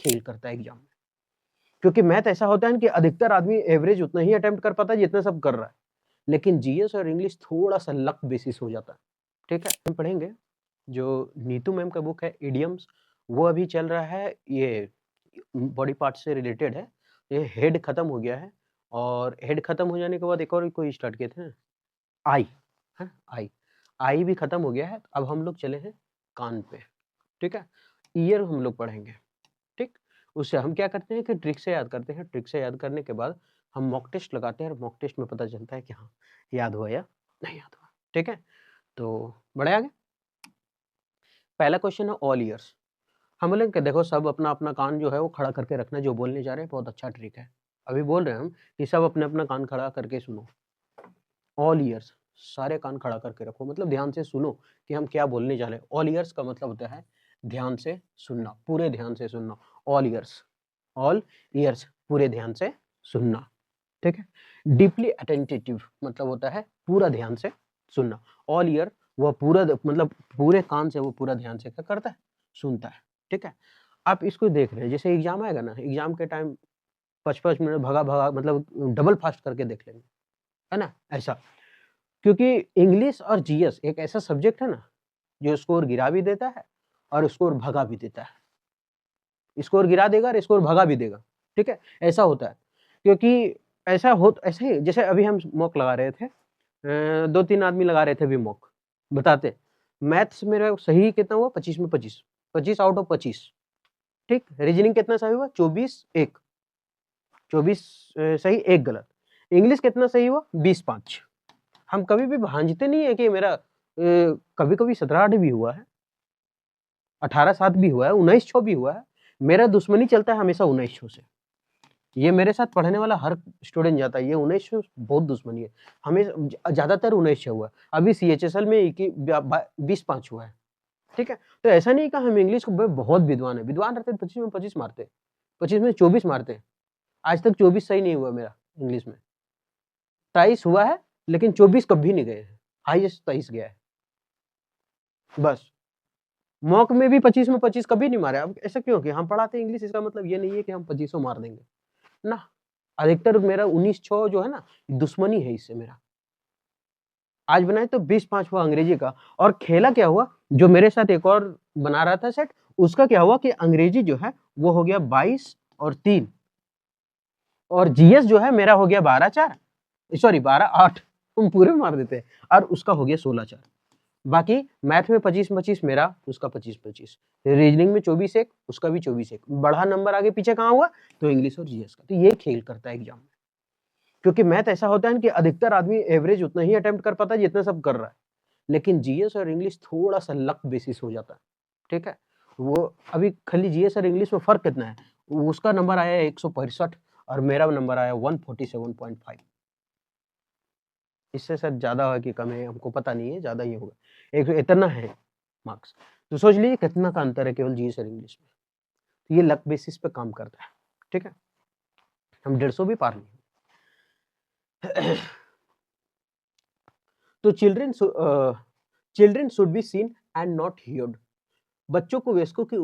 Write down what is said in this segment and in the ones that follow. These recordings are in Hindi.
खेल करता है एग्जाम में, क्योंकि मैथ ऐसा होता है कि अधिकतर आदमी एवरेज उतना ही अटेम्प्ट कर पाता है जितना सब कर रहा है, लेकिन जीएस और इंग्लिश थोड़ा सा लक बेसिस हो जाता है। ठीक है, हम पढ़ेंगे जो नीतू मैम का बुक है इडियम्स, वो अभी चल रहा है, ये बॉडी पार्ट से रिलेटेड है। ये हेड खत्म हो गया है, और हेड खत्म हो जाने के बाद एक और कोई स्टार्ट किए थे ना, आई है, आई भी खत्म हो गया है। अब हम लोग चले हैं कान पे। ठीक है, ईयर हम लोग पढ़ेंगे। ठीक, उससे हम क्या करते हैं कि ट्रिक से याद करते हैं, ट्रिक से याद करने के बाद हम मॉक टेस्ट लगाते हैं, और मॉक टेस्ट में पता चलता है कि हाँ याद हुआ या नहीं याद हुआ। ठीक है, तो बढ़े आगे। पहला क्वेश्चन है ऑल ईयर्स। हम बोलेंगे कि देखो सब अपना अपना कान जो है वो खड़ा करके रखना, जो बोलने जा रहे हैं बहुत अच्छा ट्रिक है। अभी बोल रहे हैं हम कि सब अपने अपना कान खड़ा करके सुनो। ऑल ईयर्स, सारे कान खड़ा करके रखो, मतलब ध्यान से सुनो कि हम क्या बोलने जा रहे हैं। ऑल ईयर्स का मतलब होता है ध्यान से सुनना, पूरे ध्यान से सुनना। ऑल ईयर्स, ऑल ईयर्स, पूरे ध्यान से सुनना। ठीक है, डीपली अटेंटिव मतलब होता है पूरा ध्यान से सुनना। ऑल ईयर वो पूरा मतलब पूरे कान से वो पूरा ध्यान से क्या करता है, सुनता है। ठीक है, आप इसको देख रहे हैं, जैसे एग्जाम आएगा ना, एग्जाम के टाइम 5-5 मिनट भगा भगा मतलब डबल फास्ट करके देख लेंगे, है ना, ऐसा। क्योंकि इंग्लिश और जीएस एक ऐसा सब्जेक्ट है ना जो स्कोर गिरा भी देता है और स्कोर भगा भी देता है। स्कोर गिरा देगा और स्कोर भगा भी देगा। ठीक है, ऐसा होता है, क्योंकि ऐसे ही जैसे अभी हम मॉक लगा रहे थे, 2-3 आदमी लगा रहे थे अभी मॉक, बताते मैथ्स मेरा सही कितना हुआ, 25 में 25, 25 आउट ऑफ 25। ठीक, रीजनिंग कितना सही हुआ, 24-1, 24 सही 1 गलत। इंग्लिश कितना सही हुआ, 20-5। हम कभी भी भांजते नहीं है कि मेरा कभी कभी 17-8 भी हुआ है, 18-7 भी हुआ है, 19-6 भी हुआ है। मेरा दुश्मनी चलता है हमेशा 19-6 से। ये मेरे साथ पढ़ने वाला हर स्टूडेंट जाता है, ये 19 बहुत दुश्मनी है हमें, ज्यादातर 19 हुआ है। अभी CHSL में 20-5 हुआ है। ठीक है, तो ऐसा नहीं कि हम इंग्लिश को बहुत विद्वान है, विद्वान रहते 25 में 25 मारते, 25 में 24 मारते। आज तक 24 सही नहीं हुआ मेरा इंग्लिश में। 23 हुआ है, लेकिन 24 कभी नहीं गए हैं, हाईएस्ट 23 गया है बस। मॉक में भी 25 में 25 कभी नहीं मारे। अब ऐसा क्यों कि हम पढ़ाते इंग्लिश, इसका मतलब ये नहीं है कि हम 25 मार देंगे ना। अधिकतर मेरा 19-6 जो है ना, दुश्मनी है इससे मेरा। आज बनाए तो 20-5 हुआ अंग्रेजी का। और खेला क्या हुआ, जो मेरे साथ एक और बना रहा था सेट, उसका क्या हुआ कि अंग्रेजी जो है वो हो गया 22 और 3, और जीएस जो है मेरा हो गया 12-4, सॉरी 12-8, तुम पूरे मार देते हैं, और उसका हो गया 16-4। बाकी मैथ में 25-25 मेरा, उसका 25-25, रीजनिंग में 24-1, उसका भी 24-1। बढ़ा नंबर आगे पीछे कहाँ हुआ, तो इंग्लिश और जीएस का। तो ये खेल करता है एग्जाम में, क्योंकि मैथ ऐसा होता है कि अधिकतर आदमी एवरेज उतना ही अटेम्प्ट कर पाता है जितना सब कर रहा है, लेकिन जीएस और इंग्लिश थोड़ा सा लक बेसिस हो जाता है। ठीक है, वो अभी खाली जीएस और इंग्लिश में फर्क कितना है, उसका नंबर आया 165 और मेरा नंबर आया 147.5। इससे शायद ज्यादा है कि कम है हमको पता नहीं है, ज्यादा ही होगा, एक इतना है मार्क्स। तो सोच लीजिए कितना का अंतर है केवल जीएस और इंग्लिश में। तो ये लक बेसिस पे काम करता है। ठीक है, हम 150 भी पार नहीं। तो children should be seen and not heard. बच्चों को वयस्कों की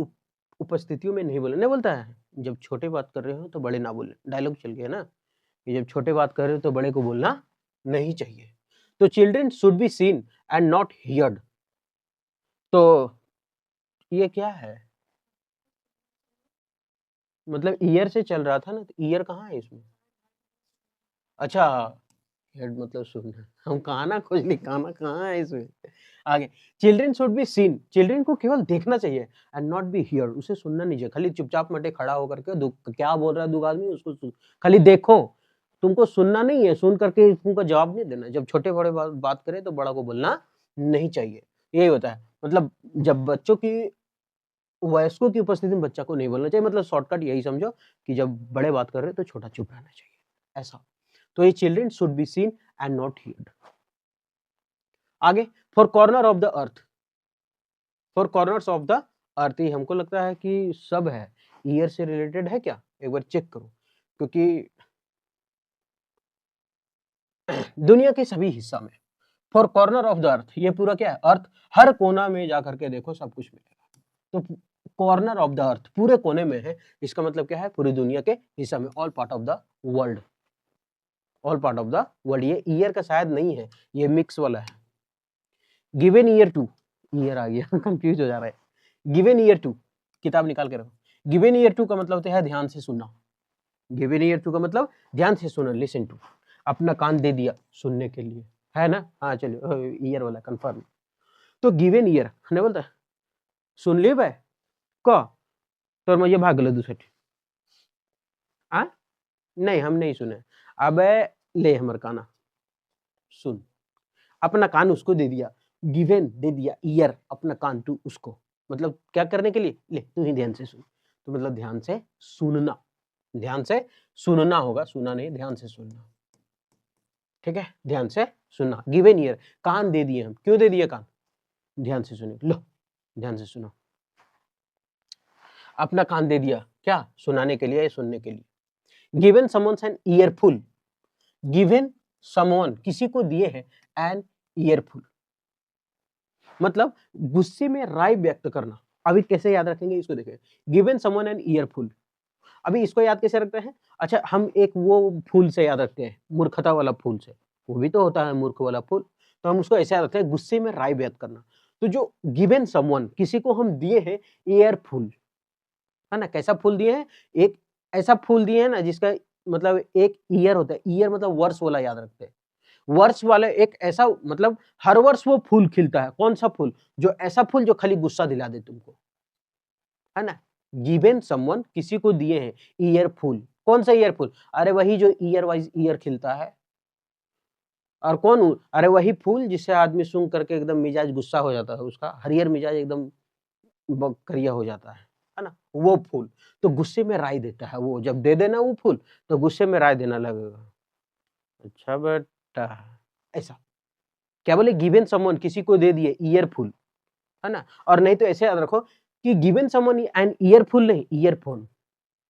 उपस्थितियों में नहीं बोलना, नहीं बोलता है, जब छोटे बात कर रहे हो तो बड़े ना बोले। डायलॉग चल गया ना कि जब छोटे बात कर रहे हो तो बड़े को बोलना नहीं चाहिए। तो children should be seen and not heard, तो ये क्या है, मतलब ईयर से चल रहा था ना, तो ईयर कहाँ है इसमें, अच्छा हेड मतलब सुनना, हम काना खोज ली, काना कहाँ है इसमें। आगे, children should be scene, children को केवल देखना चाहिए, एंड नॉट बी हियर, उसे सुनना नहीं चाहिए। खाली चुपचाप मटे खड़ा होकर के क्या बोल रहा है दूसरा आदमी, उसको खाली देखो, तुमको सुनना नहीं है, सुन करके तुमको जवाब नहीं देना। जब छोटे बड़े बात करें तो बड़ा को बोलना नहीं चाहिए, यही होता है। मतलब जब बच्चों की वयस्कों की उपस्थिति में बच्चा को नहीं बोलना चाहिए, मतलब शॉर्टकट यही समझो कि जब बड़े बात कर रहे हैं तो छोटा चुप रहना चाहिए, ऐसा। तो ये children should be seen and not heard. आगे, four corner of the earth, four corners of the earth, ये हमको लगता है कि सब है, ईयर से रिलेटेड है क्या, एक बार चेक करो, क्योंकि दुनिया के सभी हिस्सा में, for corner of the earth, ये पूरा क्या है, अर्थ, हर कोना में जा करके देखो सब कुछ मिलेगा। तो कॉर्नर ऑफ द अर्थ, पूरे कोने में है, इसका मतलब क्या है, पूरी दुनिया के हिस्सा में, all part of the world, all part of the world. ये ईयर का शायद नहीं है, ये मिक्स वाला है। गिवन ईयर टू, ईयर आ गया कंफ्यूज हो जा रहा है। गिवन ईयर टू, किताब निकाल के रखो। गिवन ईयर टू का मतलब होता है ध्यान से सुनना। गिवन ईयर टू का मतलब ध्यान से सुनना, लिसन टू, अपना कान दे दिया सुनने के लिए, है ना। हाँ चलिए, ईयर वाला कंफर्म। तो गिवन ईयर ने बोलता है सुन ली भाई क तो मैं भाग गलो दूसरे आ नहीं हम नहीं सुने। अब ले हमर काना सुन, अपना कान उसको दे दिया, गिवन दे दिया ईयर, अपना कान टू उसको, मतलब क्या करने के लिए, ले तू ही ध्यान से सुन, तो मतलब ध्यान से सुनना, ध्यान से सुनना होगा, सुना नहीं, ध्यान से सुनना, ठीक है, ध्यान से सुनना। गिवन ईयर, कान दे दिए हम, क्यों दे दिए कान, ध्यान से सुने, लो ध्यान से सुनो। अपना कान दे दिया क्या, सुनाने के लिए, सुनने के लिए। Given someone an earful, given someone किसी को दिए हैं एन ईयरफुल, मतलब गुस्से में राय व्यक्त करना। अभी कैसे याद रखेंगे इसको देखिए, गिवन समवन एन ईयरफुल, अभी इसको याद कैसे रखते हैं, अच्छा हम एक वो फूल से याद रखते हैं, मूर्खता वाला फूल से, वो भी तो होता है मूर्ख वाला फूल, तो हम उसको ऐसे याद रखते हैं, गुस्से में राय व्यक्त करना। तो जो गिवन समवन, किसी को हम दिए हैं ईयरफुल, है ना, कैसा फूल दिए हैं, एक ऐसा फूल दिए हैं ना जिसका मतलब एक ईयर होता है, ईयर मतलब वर्ष वाला याद रखते हैं, वर्ष वाले एक ऐसा, मतलब हर वर्ष वो फूल खिलता है, कौन सा फूल, जो ऐसा फूल जो खाली गुस्सा दिला दे तुमको, है ना। गिवन समवन किसी को दिए हैं ईयर फूल, कौन सा ईयर फूल, अरे वही जो ईयर वाइज ईयर खिलता है, और कौन, अरे वही फूल जिससे आदमी सूंघ करके एकदम मिजाज गुस्सा हो जाता है, उसका हरियर मिजाज एकदम करिया हो जाता है ना, वो फूल। तो गुस्से में राय देता है वो, जब दे देना वो फूल तो गुस्से में राय देना लगेगा, अच्छा बेटा, ऐसा। क्या बोले, गिवन समवन किसी को दे दिए ईयरफुल, है ना, और नहीं तो ऐसे याद रखो कि गिवन समवन एन ईयरफुल नहीं, earphone,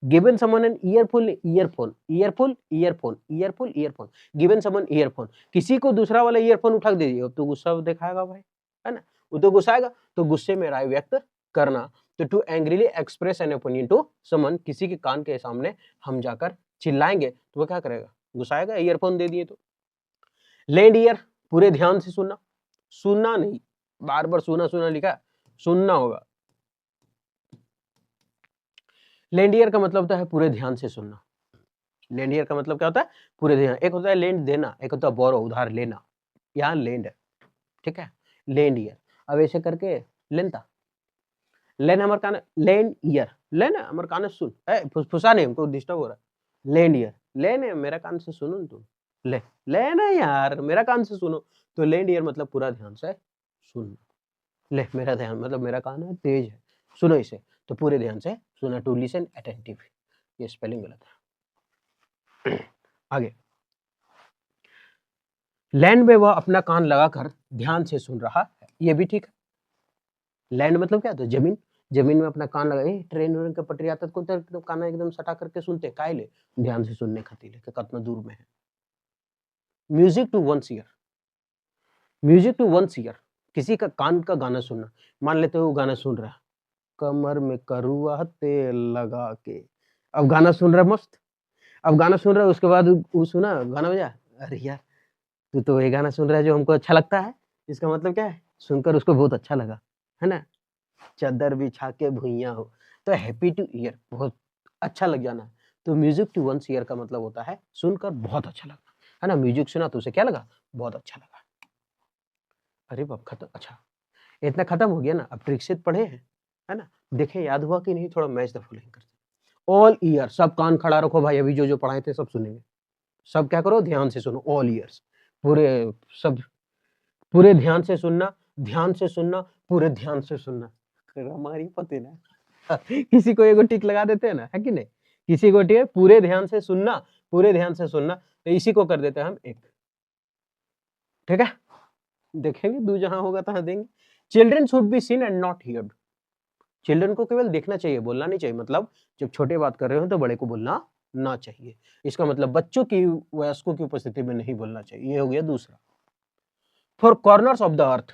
given someone an earful नहीं, earphone, earful earphone, earful earphone, given someone earphone, किसी को दूसरा वाला ईयरफोन उठा के दे दिया, तो गुस्सा दिखाएगा भाई, है ना, वो तो गुस्सा आएगा, तो गुस्से में राय व्यक्त करना। तो to angrily express an opinion to someone, किसी के कान के सामने हम जाकर चिल्लाएंगे तो वो क्या करेगा, गुस्साएगा, ईयरफोन दे दिए तो। लेंड ईयर, पूरे ध्यान से सुनना, सुनना नहीं, बार बार सुना सुना लिखा, सुनना होगा। लेंड ईयर का मतलब होता है पूरे ध्यान से सुनना, लेंड ईयर का मतलब क्या होता है, पूरे ध्यान, एक होता है लेंड देना, एक होता है बोरो उधार लेना, यहाँ लेंड है, ठीक है, लेंड ईयर। अब ऐसे करके लेनता, लेन हमारे कान, लेंड ईयर, लेन हमारे कान से सुन, फुसफुसा नहीं, हमको डिस्टर्ब हो रहा है, लेंड ईयर, लेन मेरा कान से सुनो तुम, ले लेना यार मेरा कान से सुनो, तो लेंड ईयर मतलब पूरा ध्यान से सुन, ले मेरा ध्यान मतलब मेरा कान है तेज है, सुनो इसे, तो पूरे ध्यान से सुना, टू लिसन अटेंटिव, ये स्पेलिंग गलत है। आगे, लैंड में वह अपना कान लगाकर ध्यान से सुन रहा है, ये भी ठीक है। लैंड मतलब क्या, तो जमीन, जमीन में अपना कान लगा, ट्रेन व्रेन के पटरी आता तो कान एकदम सटा करके सुनते, काय ले, ध्यान से सुनने खातिर लेके कितना दूर में है। Music to one's ear, music to one's ear, किसी का कान का गाना सुनना, मान लेते हो वो गाना सुन रहा है, कमर में करुआ तेल लगा के, अब गाना सुन रहा है मस्त, अब गाना सुन रहा है, उसके बाद वो सुना गाना बजा, अरे यार तू तो वही गाना सुन रहा है जो हमको अच्छा लगता है, इसका मतलब क्या है, सुनकर उसको बहुत अच्छा लगा, है ना, चादर बिछा के भुइयां हो, तो हैप्पी टू ईयर, बहुत अच्छा लग जाना। तो म्यूजिक टू वंस ईयर का मतलब होता है सुनकर बहुत अच्छा लगा, है ना, म्यूजिक सुना तो उसे क्या लगा, बहुत अच्छा लगा। अरे बाप खत्म, अच्छा इतना खत्म हो गया ना, अब ट्रिक्सित पढ़े हैं, है ना, देखें याद हुआ कि नहीं, थोड़ा मैच द फॉलोइंग करते। ऑल ईयर, सब कान खड़ा रखो भाई, अभी जो जो पढ़ाए थे सब सुनेंगे, सब क्या करो, ध्यान से सुनो, ऑल ईयर्स, पूरे, सब पूरे ध्यान से सुनना, ध्यान से सुनना, पूरे ध्यान से सुनना, हमारी पते ना किसी को एगो टिक लगा देते हैं ना, है कि नहीं, किसी को टिक, पूरे ध्यान से सुनना, पूरे ध्यान से सुनना, तो इसी को कर देते हैं हम एक, ठीक है, देखेंगे दू जहां होगा तहां देंगे। Children should be seen and not heard, children को केवल देखना चाहिए, बोलना नहीं चाहिए, मतलब जब छोटे बात कर रहे हो तो बड़े को बोलना ना चाहिए, इसका मतलब बच्चों की, वयस्कों की उपस्थिति में नहीं बोलना चाहिए, ये हो गया दूसरा। Four corners of the earth,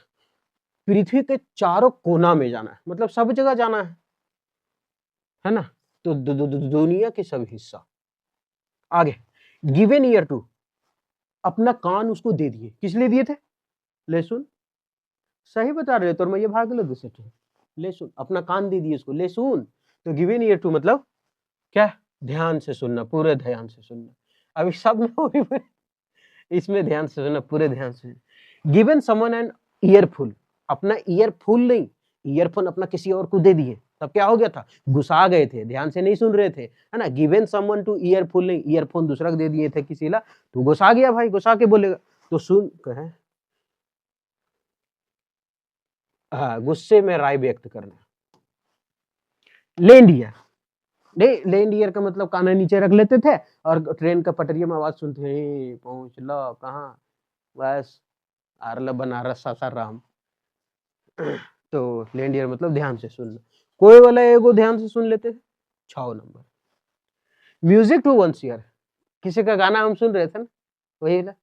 पृथ्वी के चारों कोना में जाना है, मतलब सब जगह जाना है, है ना। तो दुनिया के सब हिस्सा। आगे, गिवन ईयर टू, अपना कान उसको दे दिए। किस लिए दिए थे? ले सुन, सही बता रहे हो तो मैं ये भाग लो दूसरे टू। ले सुन, अपना कान दे दिए उसको, ले सुन। तो गिवन ईयर टू मतलब क्या? ध्यान से सुनना, पूरे ध्यान से सुनना। अभी सब में वो भी इसमें ध्यान से सुनना, पूरे ध्यान से। गिवन समवन एन ईयरफुल, अपना ईयरफुल नहीं, ईयरफोन अपना किसी और को दे दिए, तब क्या हो गया था? गुस्सा गए थे, ध्यान से नहीं सुन रहे थे, है ना। गिवन समवन टू ईयरफुल नहीं, ईयरफोन दूसरा को दे दिए थे किसी ला, तो गुस्सा गया भाई, गुस्सा के बोलेगा। तो सुन कहे, हाँ, गुस्से में राय व्यक्त करना। लेंड ईयर, नहीं, लेंड ईयर का मतलब कान नीचे रख लेते थे और ट्रेन का पटरिया में आवाज सुनते हैं, पहुंच लो कहाँ, बस आरला बनारस सासाराम। तो लेंड ईयर मतलब ध्यान से सुनना। कोई वाला एगो ध्यान से सुन लेते थे। 6 नंबर, म्यूजिक टू वंस ईयर, किसी का गाना हम सुन रहे थे ना, वही ना,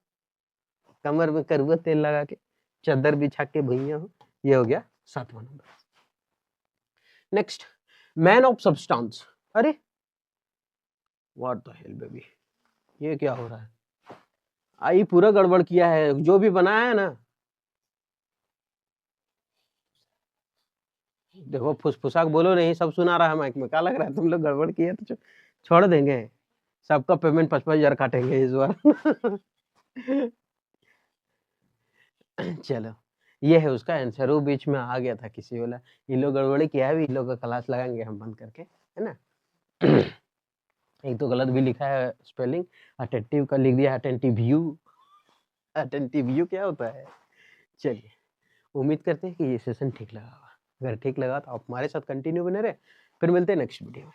कमर में करुआ तेल लगा के चादर बिछा के भैया हो, ये हो गया 7वां number. Next, man of substance. अरे व्हाट द हेल बेबी, ये क्या हो रहा है? आई पूरा गड़बड़ किया है जो भी बनाया है ना। देखो फुसफुसा के बोलो नहीं, सब सुना रहा है माइक में, क्या लग रहा है तुम लोग गड़बड़ किए तो छोड़ देंगे, सबका पेमेंट 55,000 काटेंगे इस बार। चलो, ये है उसका आंसर, वो बीच में आ गया था किसी वाला, इन लोग गड़बड़ी किया है, इन लोग का क्लास लगाएंगे हम बंद करके, है ना। एक तो गलत भी लिखा है स्पेलिंग, अटेंटिव का लिख दिया अटेंटिव व्यू। अटेंटिव व्यू क्या होता है? चलिए, उम्मीद करते हैं कि ये सेशन ठीक लगा होगा, अगर ठीक लगा तो आप हमारे साथ कंटिन्यू बने रहे, फिर मिलते हैं नेक्स्ट वीडियो में।